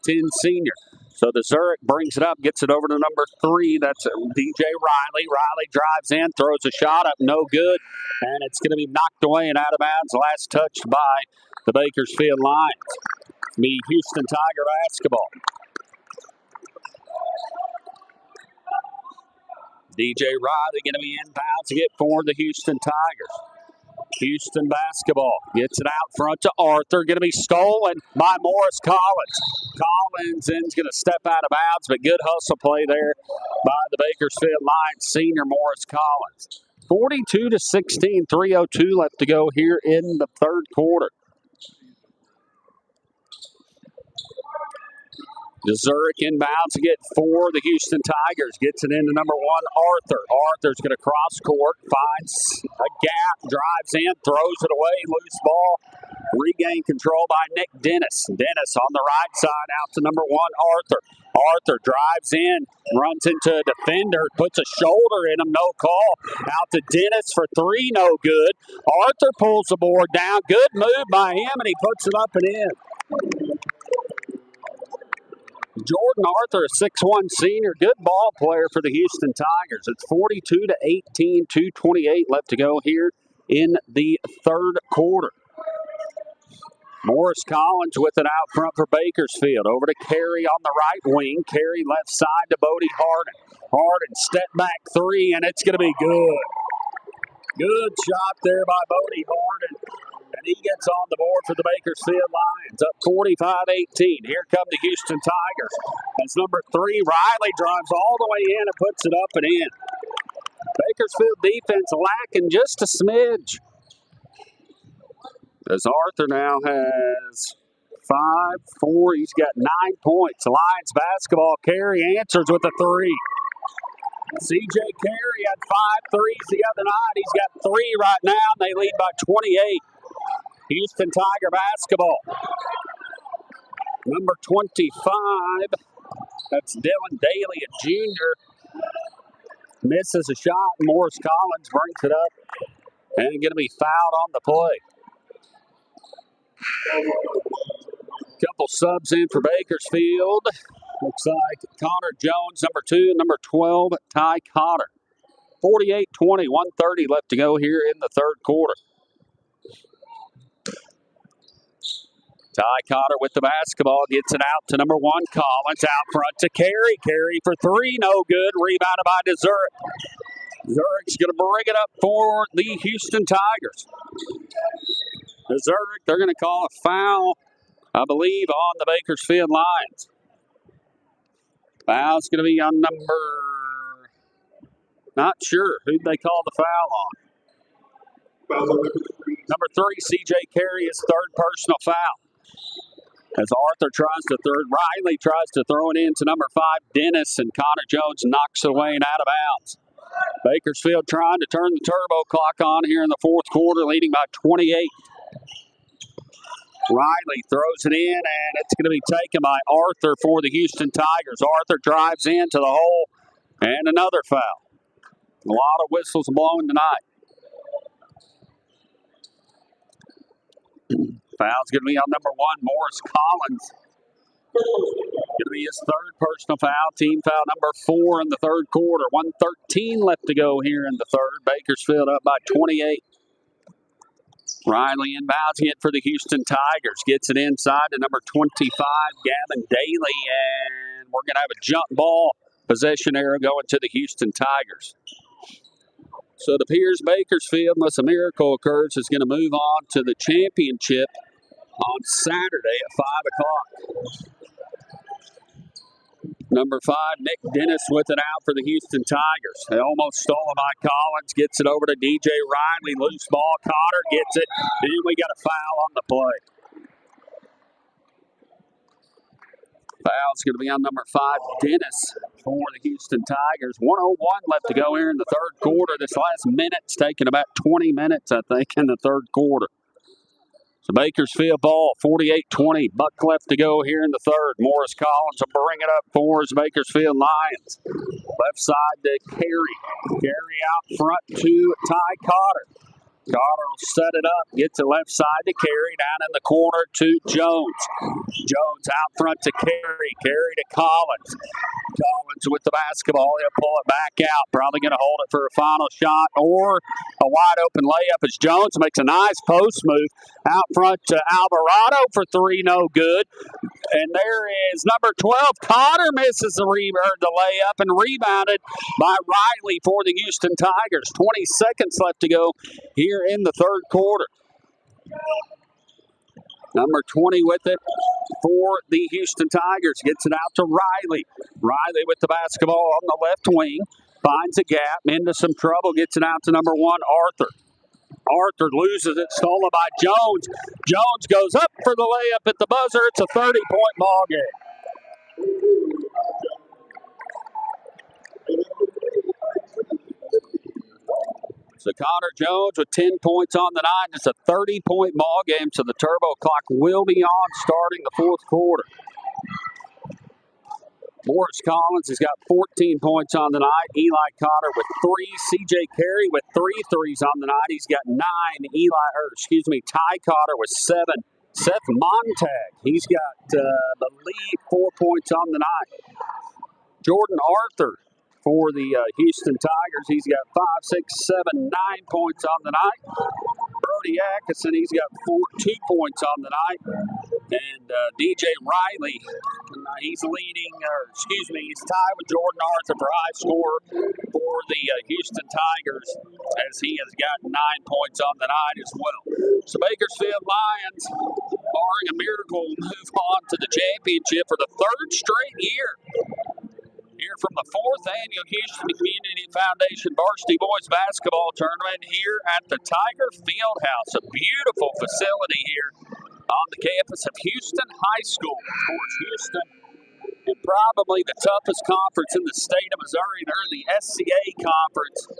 5'10" senior. So the Zurich brings it up, gets it over to number 3. That's DJ Riley. Riley drives in, throws a shot up, no good. And it's going to be knocked away and out of bounds. Last touched by the Bakersfield Lions. The Houston Tiger basketball. DJ Riley going to be inbounds to get for the Houston Tigers. Houston basketball gets it out front to Arthur. Going to be stolen by Morris Collins. Collins is going to step out of bounds, but good hustle play there by the Bakersfield Lions senior Morris Collins. 42-16, 3:02 left to go here in the third quarter. Zurich inbounds to get for the Houston Tigers. Gets it into number 1, Arthur. Arthur's going to cross court, finds a gap, drives in, throws it away, loose ball. Regain control by Nick Dennis. Dennis on the right side out to number 1, Arthur. Arthur drives in, runs into a defender, puts a shoulder in him, no call. Out to Dennis for 3, no good. Arthur pulls the board down. Good move by him, and he puts it up and in. Jordan Arthur, a 6'1 senior, good ball player for the Houston Tigers. It's 42-18, 2:28 left to go here in the third quarter. Morris Collins with it out front for Bakersfield. Over to Carey on the right wing. Carey left side to Bodie Harden. Harden step back 3, and it's going to be good. Good shot there by Bodie Harden. And he gets on the board for the Bakersfield Lions. Up 45-18. Here come the Houston Tigers. As number 3, Riley drives all the way in and puts it up and in. Bakersfield defense lacking just a smidge. As Arthur now has 5, 4, he's got 9 points. Lions basketball. Carey answers with a 3. C.J. Carey had 5 threes the other night. He's got 3 right now, and they lead by 28. Houston Tiger basketball. Number 25, that's Dylan Daly, a junior. Misses a shot. Morris Collins brings it up and going to be fouled on the play. Couple subs in for Bakersfield. Looks like Connor Jones, number 2, number 12, Ty Cotter. 48-20, 1:30 left to go here in the third quarter. Ty Cotter with the basketball, gets it out to number 1, Collins, out front to Carey. Carey for 3, no good. Rebounded by Zurich. Zurich's going to bring it up for the Houston Tigers. Zurich, they're going to call a foul, I believe, on the Bakersfield Lions. Foul's going to be on number, not sure. Who'd they call the foul on? Number 3, C.J. Carey, his third personal foul. As Arthur tries to throw, Riley tries to throw it in to number 5, Dennis, and Connor Jones knocks it away and out of bounds. Bakersfield trying to turn the turbo clock on here in the fourth quarter, leading by 28. Riley throws it in, and it's going to be taken by Arthur for the Houston Tigers. Arthur drives into the hole, and another foul. A lot of whistles blowing tonight. Foul's going to be on number 1, Morris Collins. Going to be his third personal foul. Team foul number 4 in the third quarter. 1:13 left to go here in the third. Bakersfield up by 28. Riley inbounds it for the Houston Tigers. Gets it inside to number 25, Gavin Daly. And we're going to have a jump ball possession arrow going to the Houston Tigers. So it appears Bakersfield, unless a miracle occurs, is going to move on to the championship on Saturday at 5 o'clock. Number 5, Nick Dennis with it out for the Houston Tigers. They almost stolen by Collins. Gets it over to DJ Riley. Loose ball. Cotter gets it. And we got a foul on the play. Foul's going to be on number 5, Dennis, for the Houston Tigers. 1:01 left to go here in the third quarter. This last minute's taken about 20 minutes, I think, in the third quarter. So Bakersfield ball, 48-20. Buck left to go here in the third. Morris Collins will bring it up for his Bakersfield Lions. Left side to Carey. Carey out front to Ty Cotter. Carter will set it up, gets it left side to Carey, down in the corner to Jones. Jones out front to Carey, Carey to Collins. Collins with the basketball, he'll pull it back out, probably going to hold it for a final shot or a wide open layup as Jones makes a nice post move out front to Alvarado for three, no good. And there is number 12, Cotter misses the layup and rebounded by Riley for the Houston Tigers. 20 seconds left to go here in the third quarter. Number 20 with it for the Houston Tigers. Gets it out to Riley. Riley with the basketball on the left wing. Finds a gap, into some trouble. Gets it out to number 1, Arthur. Arthur loses it, stolen by Jones. Jones goes up for the layup at the buzzer. It's a 30-point ball game. So Connor Jones with 10 points on the night. It's a 30-point ball game, so the turbo clock will be on starting the fourth quarter. Morris Collins has got 14 points on the night. Eli Cotter with 3. C.J. Carey with 3 threes on the night. He's got 9. Ty Cotter with 7. Seth Montag, he's got the lead 4 points on the night. Jordan Arthur for the Houston Tigers, he's got 5, 6, 7, 9 points on the night. Brody Atkinson, he's got 2 points on the night. And DJ Riley, he's he's tied with Jordan Arthur for high scorer for the Houston Tigers, as he has got 9 points on the night as well. So Bakersfield Lions, barring a miracle, move on to the championship for the third straight year. Here from the 4th annual Houston Community Foundation Varsity Boys Basketball Tournament here at the Tiger Fieldhouse, a beautiful facility here on the campus of Houston High School. Of course, Houston, and probably the toughest conference in the state of Missouri. They're the SCA conference.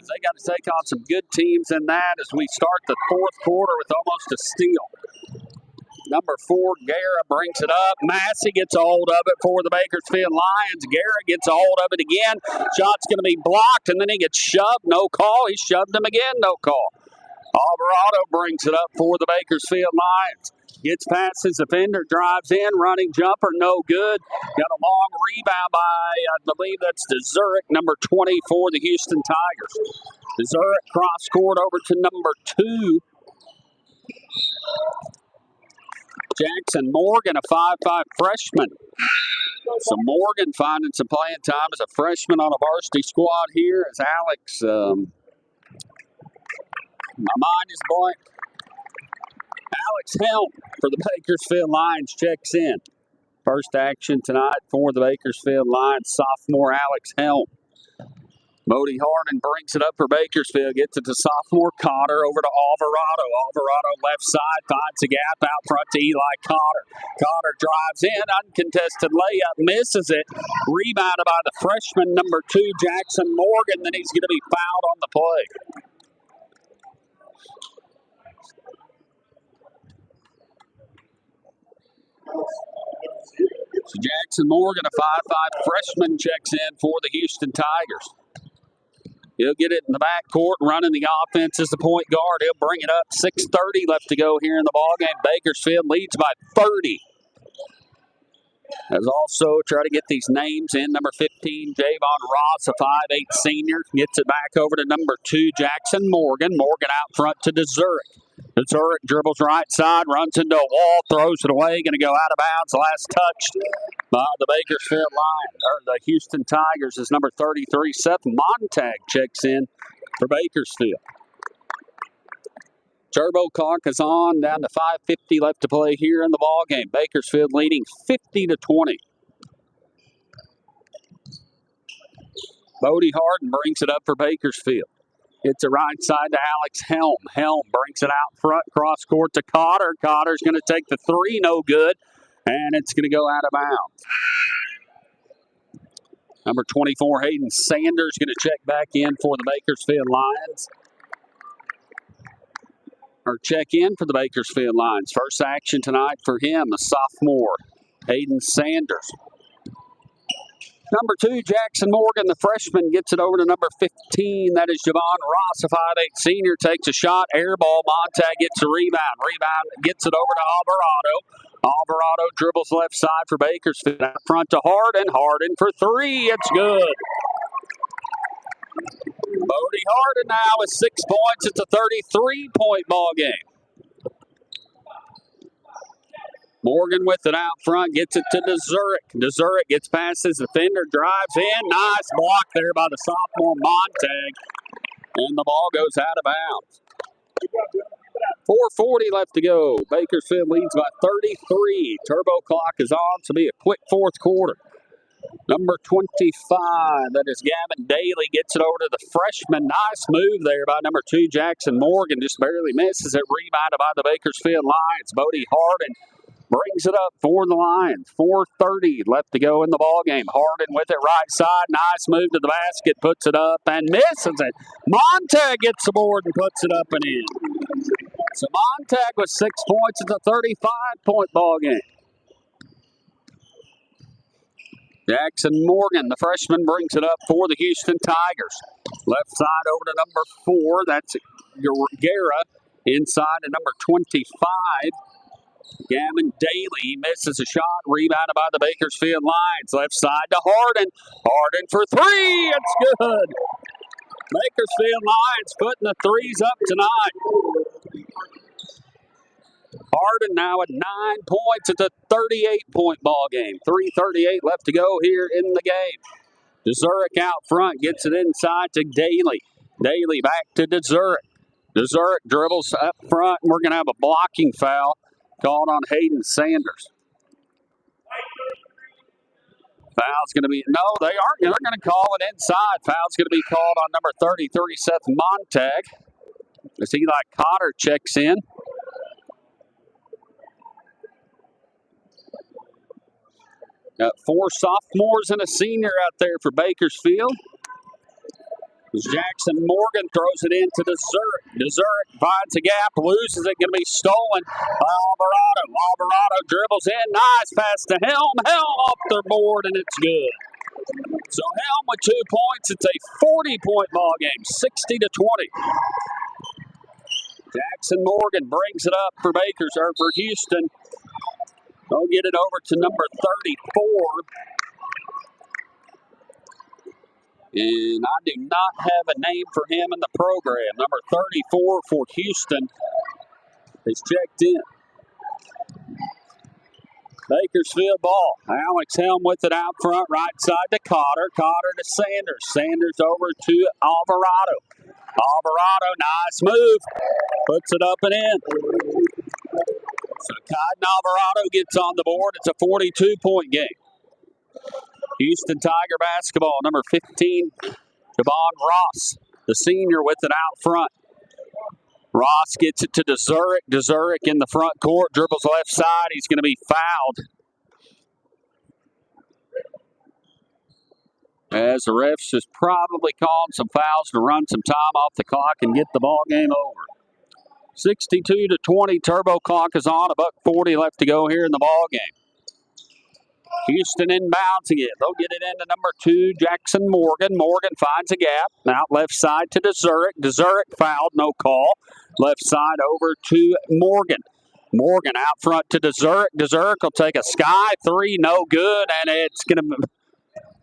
They got to take on some good teams in that as we start the fourth quarter with almost a steal. Number 4, Guerra brings it up. Massey gets a hold of it for the Bakersfield Lions. Guerra gets a hold of it again. Shot's going to be blocked, and then he gets shoved. No call. He shoved him again. No call. Alvarado brings it up for the Bakersfield Lions. Gets past his defender, drives in, running jumper, no good. Got a long rebound by, I believe that's Zurich, number 20 for the Houston Tigers. Zurich cross court over to number 2. Jackson Morgan, a 5'5" freshman. So Morgan finding some playing time as a freshman on a varsity squad here as Alex, my mind is blank. Alex Helm for the Bakersfield Lions checks in. First action tonight for the Bakersfield Lions, sophomore Alex Helm. Bodie Harden brings it up for Bakersfield, gets it to sophomore Cotter, over to Alvarado. Alvarado left side, finds a gap out front to Eli Cotter. Cotter drives in, uncontested layup, misses it. Rebounded by the freshman, number 2, Jackson Morgan. Then he's going to be fouled on the play. So Jackson Morgan, a 5'5" freshman, checks in for the Houston Tigers. He'll get it in the backcourt, running the offense as the point guard. He'll bring it up. 6:30 left to go here in the ballgame. Bakersfield leads by 30. As also try to get these names in. Number 15, Javon Ross, a 5'8" senior, gets it back over to number 2, Jackson Morgan. Morgan out front to Zurich. Zurich dribbles right side, runs into a wall, throws it away, going to go out of bounds. Last touched by the Bakersfield Lions, or the Houston Tigers, is number 33, Seth Montag checks in for Bakersfield. Turbo clock is on, down to 5:50 left to play here in the ballgame. Bakersfield leading 50-20. Bodie Harden brings it up for Bakersfield. It's a right side to Alex Helm. Helm brings it out front, cross court to Cotter. Cotter's going to take the 3, no good, and it's going to go out of bounds. Number 24, Hayden Sanders, going to check back in for the Bakersfield Lions. Or check in for the Bakersfield Lions. First action tonight for him, a sophomore, Hayden Sanders. Number 2, Jackson Morgan, the freshman, gets it over to number 15. That is Javon Ross, a 5'8" senior, takes a shot, air ball. Montag gets a rebound. Rebound gets it over to Alvarado. Alvarado dribbles left side for Bakersfield. Out front to Harden. Harden for 3. It's good. Bodie Harden now with 6 points. It's a 33-point ball game. Morgan with it out front, gets it to Dezuric. Dezuric gets past his defender, drives in. Nice block there by the sophomore Montag. And the ball goes out of bounds. 4:40 left to go. Bakersfield leads by 33. Turbo clock is on to be a quick fourth quarter. Number 25, that is Gavin Daly, gets it over to the freshman. Nice move there by number 2, Jackson Morgan. Just barely misses it. Rebounded by the Bakersfield Lions. Bodie Harden brings it up for the Lions. 4:30 left to go in the ballgame. Harden with it right side. Nice move to the basket. Puts it up and misses it. Montag gets the board and puts it up and in. So Montag with 6 points. It's a 35-point ballgame. Jackson Morgan, the freshman, brings it up for the Houston Tigers. Left side over to number 4. That's Guerra. Inside to number 25. Gavin Daly misses a shot. Rebounded by the Bakersfield Lions. Left side to Harden. Harden for 3. It's good. Bakersfield Lions putting the threes up tonight. Harden now at 9 points. It's a 38-point ball game. 3:38 left to go here in the game. Dezuric out front, gets it inside to Daly. Daly back to Dezuric. Dezuric dribbles up front, and we're going to have a blocking foul called on Hayden Sanders. Foul's going to be, no, they aren't. They're going to call it inside. Foul's going to be called on number 33, Seth Montag, as Eli Cotter checks in. Got 4 sophomores and a senior out there for Bakersfield. As Jackson Morgan throws it into Dezuric. Dezuric finds a gap, loses it, going to be stolen by Alvarado. Alvarado dribbles in, nice pass to Helm. Helm off their board, and it's good. So Helm with 2 points. It's a 40-point ball game, 60-20. Jackson Morgan brings it up for for Houston. They'll get it over to number 34. And I do not have a name for him in the program. Number 34 for Houston is checked in. Bakersfield ball. Alex Helm with it out front, right side to Cotter. Cotter to Sanders. Sanders over to Alvarado. Alvarado, nice move. Puts it up and in. So Cotton Alvarado gets on the board. It's a 42-point game. Houston Tiger basketball, number 15, Javon Ross, the senior, with it out front. Ross gets it to Dezuric. Dezuric in the front court, dribbles left side. He's going to be fouled. As the refs is probably calling some fouls to run some time off the clock and get the ball game over. 62-20, turbo clock is on. $1:40 left to go here in the ball game. Houston inbounds again. They'll get it into number 2, Jackson Morgan. Morgan finds a gap. Out left side to Dezuric. Dezuric fouled, no call. Left side over to Morgan. Morgan out front to Dezuric. Dezuric will take a sky 3, no good, and it's going to.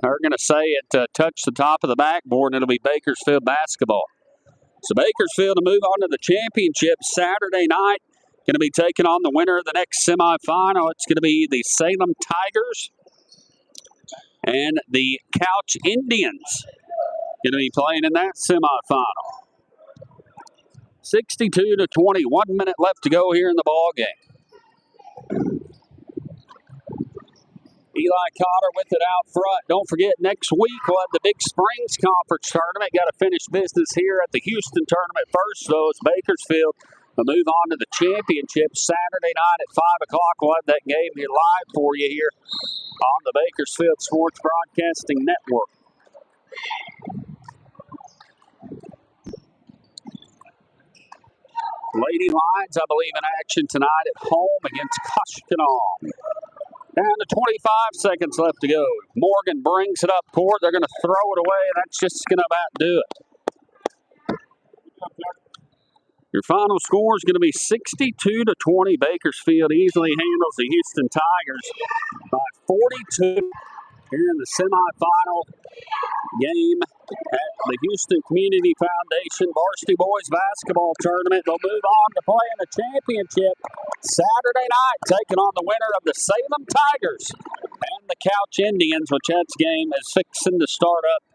They're going to say it touched the top of the backboard, and it'll be Bakersfield basketball. So Bakersfield to move on to the championship Saturday night. Going to be taking on the winner of the next semifinal. It's going to be the Salem Tigers and the Couch Indians. Going to be playing in that semifinal. 62-20, 1 minute left to go here in the ball game. Eli Cotter with it out front. Don't forget, next week we'll have the Big Springs Conference Tournament. Got to finish business here at the Houston Tournament first, so it's Bakersfield. We'll move on to the championship Saturday night at 5 o'clock. We'll have that game here live for you here on the Bakersfield Sports Broadcasting Network. Lady Lions, I believe, in action tonight at home against Koshkonong. Down to 25 seconds left to go. Morgan brings it up court. They're going to throw it away, and that's just going to about do it. Your final score is going to be 62-20. Bakersfield easily handles the Houston Tigers by 42 here in the semifinal game at the Houston Community Foundation Varsity Boys Basketball Tournament. They'll move on to play in the championship Saturday night, taking on the winner of the Salem Tigers and the Couch Indians, which that game is fixing to start up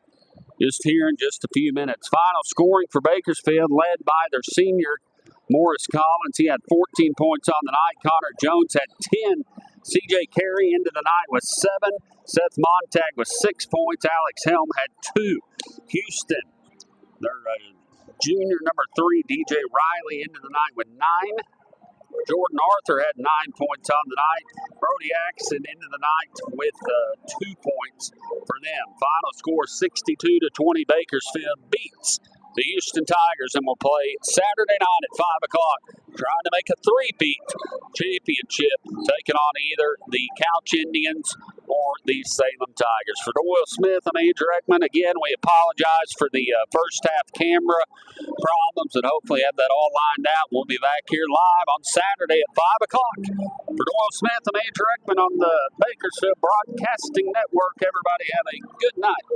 just here in just a few minutes. Final scoring for Bakersfield, led by their senior Morris Collins. He had 14 points on the night. Connor Jones had 10. C.J. Carey into the night with 7. Seth Montag with 6 points. Alex Helm had 2. Houston, their junior number 3, D.J. Riley, into the night with 9. Jordan Arthur had 9 points on the night. Brody Axon into the night with 2 points for them. Final score 62-20. Bakersfield beats the Houston Tigers and will play Saturday night at 5 o'clock, trying to make a three-peat championship, taking on either the Couch Indians or the Salem Tigers. For Doyle Smith, I'm Andrew Eckman. Again, we apologize for the first half camera problems and hopefully have that all lined out. We'll be back here live on Saturday at 5 o'clock. For Doyle Smith, I'm Andrew Eckman on the Bakersfield Broadcasting Network. Everybody have a good night.